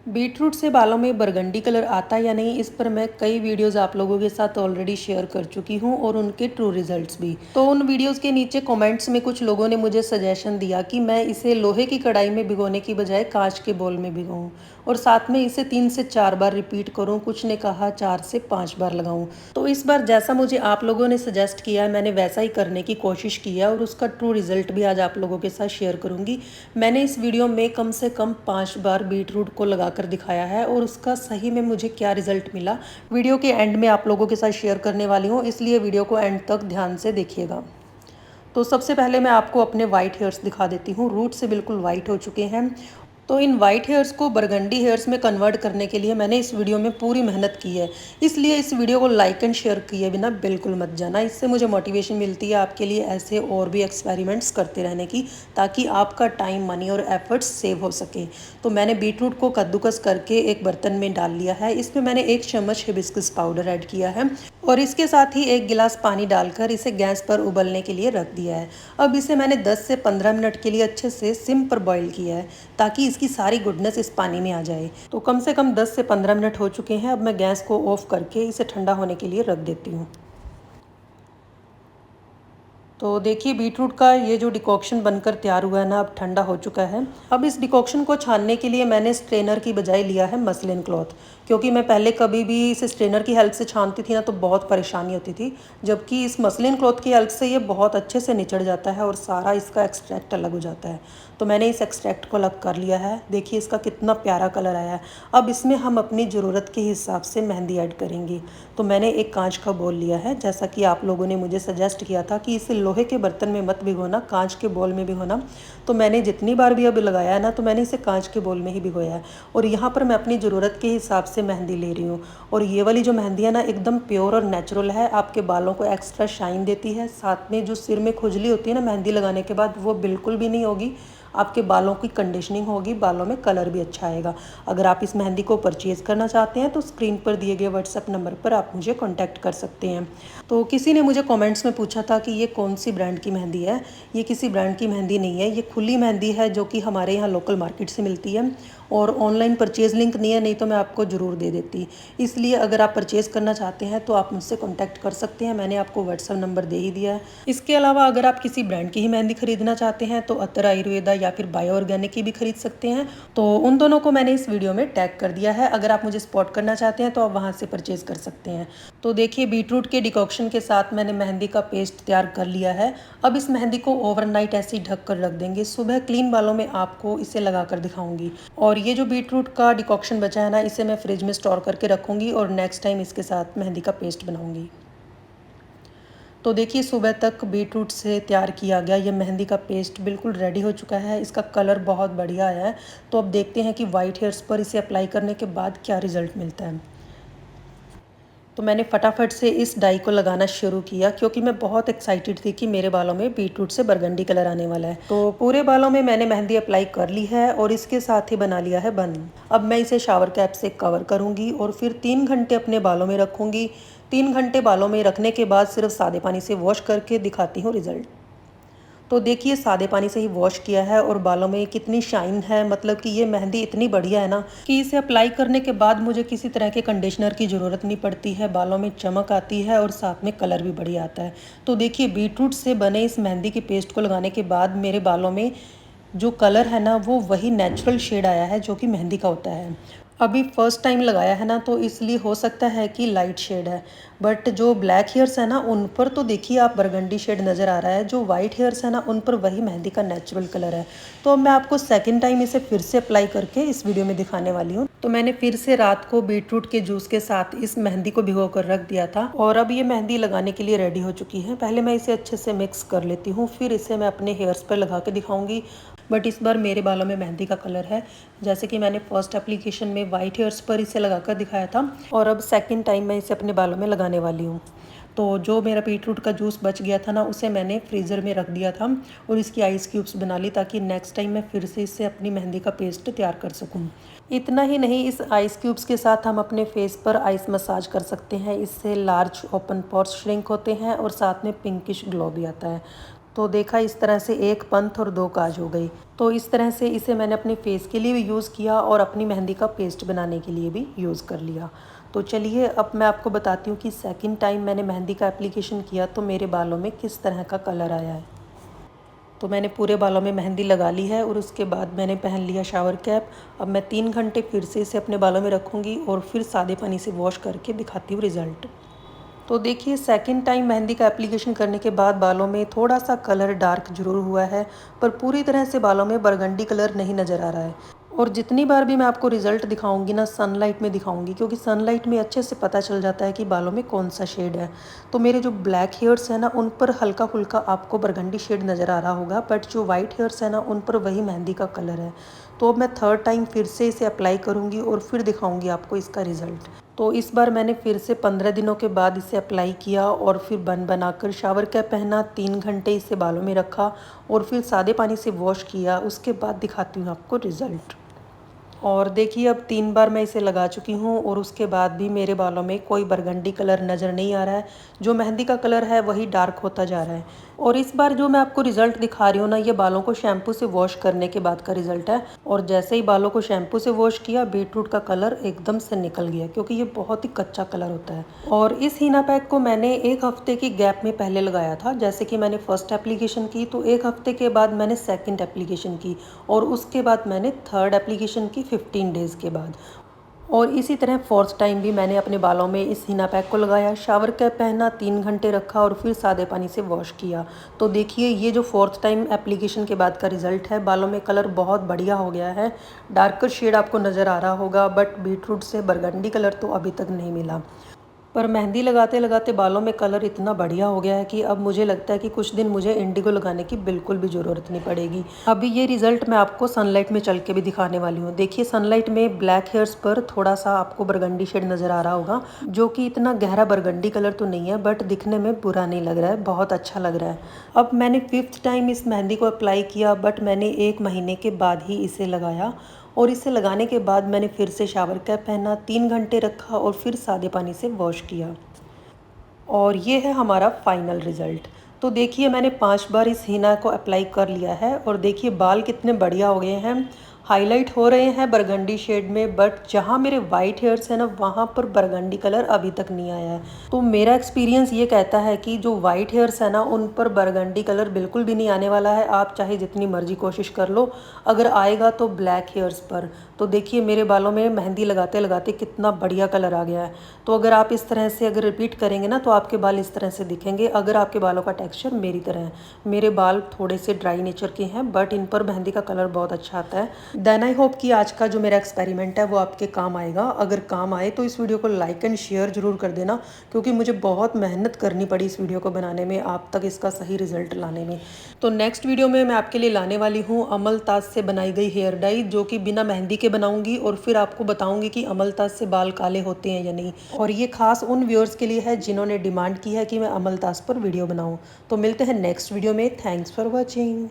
Beetroot से बालों में बरगंडी कलर आता है या नहीं, इस पर मैं कई वीडियोस आप लोगों के साथ ऑलरेडी शेयर कर चुकी हूं और उनके ट्रू रिजल्ट्स भी। तो उन वीडियोस के नीचे कमेंट्स में कुछ लोगों ने मुझे सजेशन दिया कि मैं इसे लोहे की कढ़ाई में भिगोने की बजाय कांच के बोल में भिगोऊं और साथ में इसे 3 से 4 बार रिपीट करूं। कुछ ने कहा 4 से 5 बार लगाऊं। तो इस बार जैसा मुझे आप लोगों ने सजेस्ट किया है, मैंने वैसा ही करने की कोशिश की है और उसका ट्रू रिजल्ट भी आज आप लोगों के साथ शेयर करूंगी। मैंने इस वीडियो में कम से कम 5 बार बीटरूट को लगाकर दिखाया है और उसका सही में मुझे क्या रिजल्ट मिला, वीडियो के एंड में आप लोगों के साथ शेयर करने वाली हूँ, इसलिए वीडियो को एंड तक ध्यान से देखिएगा। तो सबसे पहले मैं आपको अपने वाइट हेयर्स दिखा देती हूँ। रूट से बिल्कुल वाइट हो चुके हैं। तो इन वाइट हेयर्स को बरगंडी हेयर्स में कन्वर्ट करने के लिए मैंने इस वीडियो में पूरी मेहनत की है, इसलिए इस वीडियो को लाइक एंड शेयर किए बिना बिल्कुल मत जाना। इससे मुझे मोटिवेशन मिलती है आपके लिए ऐसे और भी एक्सपेरिमेंट्स करते रहने की, ताकि आपका टाइम, मनी और एफर्ट्स सेव हो सके। तो मैंने बीटरूट को कद्दूकस करके एक बर्तन में डाल लिया है। इसमें मैंने 1 चम्मच हिबिस्कस पाउडर ऐड किया है और इसके साथ ही 1 गिलास पानी डालकर इसे गैस पर उबलने के लिए रख दिया है। अब इसे मैंने 10 से 15 मिनट के लिए अच्छे से सिम पर बॉईल किया है, ताकि इसकी सारी गुडनेस इस पानी में आ जाए। तो कम से कम 10 से 15 मिनट हो चुके हैं। अब मैं गैस को ऑफ करके इसे ठंडा होने के लिए रख देती हूँ। तो देखिए, बीटरूट का ये जो डिकॉक्शन बनकर तैयार हुआ है ना, अब ठंडा हो चुका है। अब इस डिकॉक्शन को छानने के लिए मैंने स्ट्रेनर की बजाय लिया है मसलिन क्लॉथ, क्योंकि मैं पहले कभी भी इसे स्ट्रेनर की हेल्प से छानती थी ना, तो बहुत परेशानी होती थी। जबकि इस मसलिन क्लॉथ की हेल्प से ये बहुत अच्छे से निचड़ जाता है और सारा इसका एक्सट्रैक्ट अलग हो जाता है। तो मैंने इस एक्सट्रैक्ट को अलग कर लिया है। देखिए इसका कितना प्यारा कलर आया है। अब इसमें हम अपनी ज़रूरत के हिसाब से मेहंदी ऐड करेंगे। तो मैंने एक कांच का बोल लिया है, जैसा कि आप लोगों ने मुझे सजेस्ट किया था कि इसे लोहे के बर्तन में मत भिगोना, कांच के बोल में भिगोना। तो मैंने जितनी बार भी अब लगाया है ना, तो मैंने इसे कांच के बोल में ही भिगोया है। और यहाँ पर मैं अपनी ज़रूरत के हिसाब से मेहंदी ले रही हूँ। और ये वाली जो मेहंदी है ना, एकदम प्योर और नेचुरल है, आपके बालों को एक्स्ट्रा शाइन देती है। साथ में जो सिर में खुजली होती है ना मेहंदी लगाने के बाद, वो बिल्कुल भी नहीं होगी। आपके बालों की कंडीशनिंग होगी, बालों में कलर भी अच्छा आएगा। अगर आप इस मेहंदी को परचेज़ करना चाहते हैं तो स्क्रीन पर दिए गए व्हाट्सएप नंबर पर आप मुझे कांटेक्ट कर सकते हैं। तो किसी ने मुझे कमेंट्स में पूछा था कि ये कौन सी ब्रांड की मेहंदी है। ये किसी ब्रांड की मेहंदी नहीं है, ये खुली मेहंदी है जो कि हमारे यहाँ लोकल मार्केट से मिलती है। और ऑनलाइन परचेज़ लिंक नहीं है, नहीं तो मैं आपको ज़रूर दे देती। इसलिए अगर आप परचेज़ करना चाहते हैं तो आप मुझसे कॉन्टैक्ट कर सकते हैं, मैंने आपको व्हाट्सएप नंबर दे ही दिया है। इसके अलावा अगर आप किसी ब्रांड की ही मेहंदी खरीदना चाहते हैं तो अतर आयुर्वेदा या फिर बायो ऑर्गेनिक की भी खरीद सकते हैं। तो उन दोनों को मैंने इस वीडियो में टैग कर दिया है। अगर आप मुझे स्पॉट करना चाहते हैं तो आप वहाँ से परचेज़ कर सकते हैं। तो देखिए, बीटरूट के डिकॉक्शन के साथ मैंने मेहंदी का पेस्ट तैयार कर लिया है। अब इस मेहंदी को ओवरनाइट ऐसे ही ढक कर रख देंगे। सुबह क्लीन बालों में आपको इसे लगा कर दिखाऊंगी। और ये जो बीटरूट का डिकॉक्शन बचा है ना, इसे मैं फ्रिज में स्टोर करके रखूँगी और नेक्स्ट टाइम इसके साथ मेहंदी का पेस्ट बनाऊँगी। तो देखिए, सुबह तक बीटरूट से तैयार किया गया ये मेहंदी का पेस्ट बिल्कुल रेडी हो चुका है। इसका कलर बहुत बढ़िया आया है। तो अब देखते हैं कि वाइट हेयर्स पर इसे अप्लाई करने के बाद क्या रिजल्ट मिलता है। तो मैंने फटाफट से इस डाई को लगाना शुरू किया, क्योंकि मैं बहुत एक्साइटेड थी कि मेरे बालों में बीटरूट से बरगंडी कलर आने वाला है। तो पूरे बालों में मैंने मेहंदी अप्लाई कर ली है और इसके साथ ही बना लिया है बन। अब मैं इसे शावर कैप से कवर करूँगी और फिर 3 घंटे अपने बालों में रखूँगी। 3 घंटे बालों में रखने के बाद सिर्फ सादे पानी से वॉश करके दिखाती हूँ रिजल्ट। तो देखिए, सादे पानी से ही वॉश किया है और बालों में कितनी शाइन है। मतलब कि ये मेहंदी इतनी बढ़िया है ना कि इसे अप्लाई करने के बाद मुझे किसी तरह के कंडीशनर की ज़रूरत नहीं पड़ती है। बालों में चमक आती है और साथ में कलर भी बढ़िया आता है। तो देखिए, बीटरूट से बने इस मेहंदी की पेस्ट को लगाने के बाद मेरे बालों में जो कलर है ना, वो वही नेचुरल शेड आया है जो कि मेहंदी का होता है। अभी फर्स्ट टाइम लगाया है ना, तो इसलिए हो सकता है कि लाइट शेड है। बट जो ब्लैक हेयर्स है ना, उन पर तो देखिए आप बरगंडी शेड नज़र आ रहा है। जो वाइट हेयर्स है ना, उन पर वही मेहंदी का नेचुरल कलर है। तो अब मैं आपको सेकंड टाइम इसे फिर से अप्लाई करके इस वीडियो में दिखाने वाली हूँ। तो मैंने फिर से रात को बीटरूट के जूस के साथ इस मेहंदी को भिगो कर रख दिया था और अब ये मेहंदी लगाने के लिए रेडी हो चुकी है। पहले मैं इसे अच्छे से मिक्स कर लेती हूँ, फिर इसे मैं अपने हेयर्स पर लगा के दिखाऊंगी। बट इस बार मेरे बालों में मेहंदी का कलर है, जैसे कि मैंने फर्स्ट एप्लीकेशन में वाइट हेयर्स पर इसे लगाकर दिखाया था। और अब सेकंड टाइम मैं इसे अपने बालों में लगाने वाली हूँ। तो जो मेरा बीटरूट का जूस बच गया था ना, उसे मैंने फ्रीज़र में रख दिया था और इसकी आइस क्यूब्स बना ली, ताकि नेक्स्ट टाइम मैं फिर से इससे अपनी मेहंदी का पेस्ट तैयार कर सकूँ। इतना ही नहीं, इस आइस क्यूब्स के साथ हम अपने फेस पर आइस मसाज कर सकते हैं। इससे लार्ज ओपन पोर्स श्रिंक होते हैं और साथ में पिंकिश ग्लो भी आता है। तो देखा इस तरह से एक पंथ और दो काज हो गई। तो इस तरह से इसे मैंने अपने फेस के लिए भी यूज़ किया और अपनी मेहंदी का पेस्ट बनाने के लिए भी यूज़ कर लिया। तो चलिए अब मैं आपको बताती हूँ कि सेकंड टाइम मैंने मेहंदी का एप्लीकेशन किया तो मेरे बालों में किस तरह का कलर आया है। तो मैंने पूरे बालों में मेहंदी लगा ली है और उसके बाद मैंने पहन लिया शावर कैप। अब मैं 3 घंटे फिर से इसे अपने बालों में रखूँगी और फिर सादे पानी से वॉश करके दिखाती हूँ रिज़ल्ट। तो देखिए सेकंड टाइम मेहंदी का एप्लीकेशन करने के बाद बालों में थोड़ा सा कलर डार्क जरूर हुआ है, पर पूरी तरह से बालों में बरगंडी कलर नहीं नज़र आ रहा है। और जितनी बार भी मैं आपको रिजल्ट दिखाऊंगी ना, सनलाइट में दिखाऊंगी, क्योंकि सनलाइट में अच्छे से पता चल जाता है कि बालों में कौन सा शेड है। तो मेरे जो ब्लैक हेयर्स है ना, उन पर हल्का फुल्का आपको बरगंडी शेड नज़र आ रहा होगा, बट जो वाइट हेयर्स है ना, उन पर वही मेहंदी का कलर है। तो अब मैं थर्ड टाइम फिर से इसे अप्लाई करूँगी और फिर दिखाऊँगी आपको इसका रिज़ल्ट। तो इस बार मैंने फिर से 15 दिनों के बाद इसे अप्लाई किया और फिर बन बनाकर शावर कैप पहना, 3 घंटे इसे बालों में रखा और फिर सादे पानी से वॉश किया। उसके बाद दिखाती हूँ आपको रिज़ल्ट। और देखिए अब 3 बार मैं इसे लगा चुकी हूँ और उसके बाद भी मेरे बालों में कोई बरगंडी कलर नज़र नहीं आ रहा है। जो मेहंदी का कलर है वही डार्क होता जा रहा है। और इस बार जो मैं आपको रिज़ल्ट दिखा रही हूँ ना, ये बालों को शैम्पू से वॉश करने के बाद का रिज़ल्ट है। और जैसे ही बालों को शैम्पू से वॉश किया, बीटरूट का कलर एकदम से निकल गया, क्योंकि ये बहुत ही कच्चा कलर होता है। और इस हीना पैक को मैंने 1 हफ्ते की गैप में पहले लगाया था। जैसे कि मैंने फर्स्ट एप्लीकेशन की तो 1 हफ्ते के बाद मैंने सेकंड एप्लीकेशन की और उसके बाद मैंने थर्ड एप्लीकेशन की 15 डेज़ के बाद। और इसी तरह फोर्थ टाइम भी मैंने अपने बालों में इस हीना पैक को लगाया, शावर कैप पहना, 3 घंटे रखा और फिर सादे पानी से वॉश किया। तो देखिए ये जो फोर्थ टाइम एप्लीकेशन के बाद का रिज़ल्ट है, बालों में कलर बहुत बढ़िया हो गया है। डार्कर शेड आपको नज़र आ रहा होगा, बट बीटरूट से बरगंडी कलर तो अभी तक नहीं मिला। पर मेहंदी लगाते लगाते बालों में कलर इतना बढ़िया हो गया है कि अब मुझे लगता है कि कुछ दिन मुझे इंडिगो लगाने की बिल्कुल भी ज़रूरत नहीं पड़ेगी। अभी ये रिज़ल्ट मैं आपको सनलाइट में चल के भी दिखाने वाली हूँ। देखिए सनलाइट में ब्लैक हेयर्स पर थोड़ा सा आपको बरगंडी शेड नज़र आ रहा होगा, जो कि इतना गहरा बरगंडी कलर तो नहीं है, बट दिखने में बुरा नहीं लग रहा है, बहुत अच्छा लग रहा है। अब मैंने 5th टाइम इस मेहंदी को अप्लाई किया, बट मैंने 1 महीने के बाद ही इसे लगाया। और इसे लगाने के बाद मैंने फिर से शावर कैप पहना, 3 घंटे रखा और फिर सादे पानी से वॉश किया। और ये है हमारा फाइनल रिज़ल्ट। तो देखिए मैंने 5 बार इस हीना को अप्लाई कर लिया है और देखिए बाल कितने बढ़िया हो गए हैं। हाईलाइट हो रहे हैं बरगंडी शेड में, बट जहाँ मेरे वाइट हेयर्स हैं ना, वहाँ पर बरगंडी कलर अभी तक नहीं आया है। तो मेरा एक्सपीरियंस ये कहता है कि जो वाइट हेयर्स है ना, उन पर बरगंडी कलर बिल्कुल भी नहीं आने वाला है। आप चाहे जितनी मर्जी कोशिश कर लो, अगर आएगा तो ब्लैक हेयर्स पर। तो देखिए मेरे बालों में मेहंदी लगाते लगाते कितना बढ़िया कलर आ गया है। तो अगर आप इस तरह से अगर रिपीट करेंगे ना, तो आपके बाल इस तरह से दिखेंगे। अगर आपके बालों का टेक्सचर मेरी तरह है, मेरे बाल थोड़े से ड्राई नेचर के हैं, बट इन पर मेहंदी का कलर बहुत अच्छा आता है। देन आई होप कि आज का जो मेरा एक्सपेरिमेंट है वो आपके काम आएगा। अगर काम आए तो इस वीडियो को लाइक एंड शेयर जरूर कर देना, क्योंकि मुझे बहुत मेहनत करनी पड़ी इस वीडियो को बनाने में, आप तक इसका सही रिजल्ट लाने में। तो नेक्स्ट वीडियो में मैं आपके लिए लाने वाली हूँ अमलताज से बनाई गई हेयर डाई, जो कि बिना मेहंदी के बनाऊंगी और फिर आपको बताऊंगी कि अमलताज से बाल काले होते हैं या नहीं। और ये खास उन व्यूअर्स के लिए है जिन्होंने डिमांड की है कि मैं अमलताज पर वीडियो बनाऊँ। तो मिलते हैं नेक्स्ट वीडियो में। Thanks for watching.